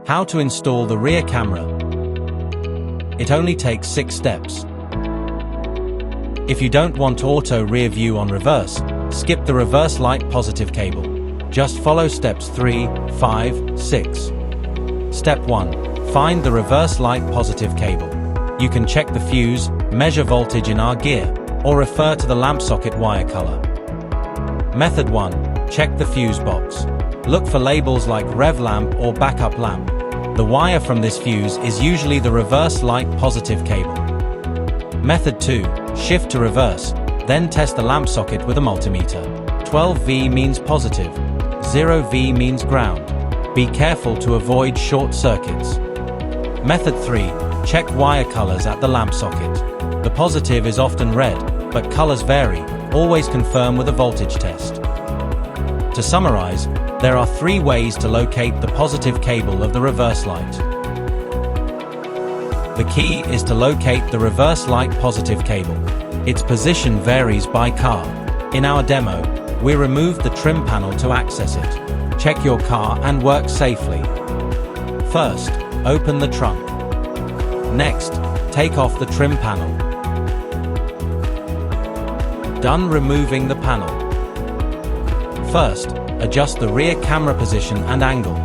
How to install the rear camera. It only takes 6 steps. If you don't want auto rear view on reverse, skip the reverse light positive cable. Just follow steps 3, 5, 6. Step 1. Find the reverse light positive cable. You can check the fuse, measure voltage in our gear, or refer to the lamp socket wire color. Method 1. Check the fuse box. Look for labels like rev lamp or backup lamp. The wire from this fuse is usually the reverse light positive cable. Method 2. Shift to reverse, then test the lamp socket with a multimeter. 12V means positive, 0V means ground. Be careful to avoid short circuits. Method 3. Check wire colors at the lamp socket. The positive is often red, but colors vary. Always confirm with a voltage test. To summarize, there are 3 ways to locate the positive cable of the reverse light. The key is to locate the reverse light positive cable. Its position varies by car. In our demo, we removed the trim panel to access it. Check your car and work safely. First, open the trunk. Next, take off the trim panel. Done removing the panel. First, adjust the rear camera position and angle.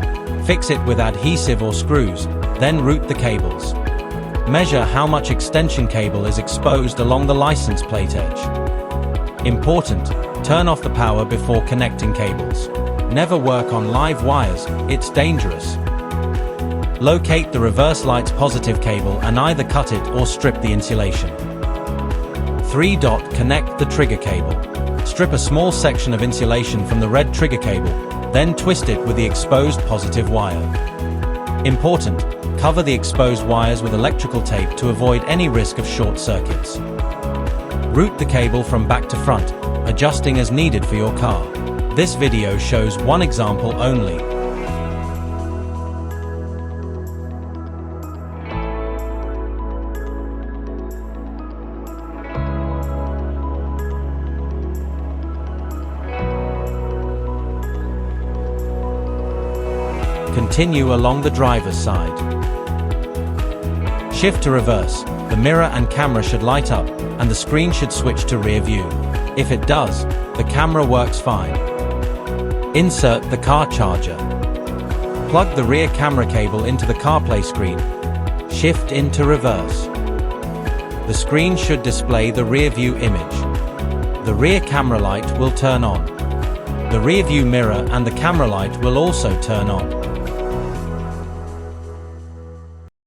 Fix it with adhesive or screws, then route the cables. Measure how much extension cable is exposed along the license plate edge. Important, turn off the power before connecting cables. Never work on live wires, it's dangerous. Locate the reverse light's positive cable and either cut it or strip the insulation. 3. Connect the trigger cable. Strip a small section of insulation from the red trigger cable, then twist it with the exposed positive wire. Important, cover the exposed wires with electrical tape to avoid any risk of short circuits. Route the cable from back to front, adjusting as needed for your car. This video shows one example only. Continue along the driver's side. Shift to reverse. The mirror and camera should light up, and the screen should switch to rear view. If it does, the camera works fine. Insert the car charger. Plug the rear camera cable into the CarPlay screen. Shift into reverse. The screen should display the rear view image. The rear camera light will turn on. The rear view mirror and the camera light will also turn on.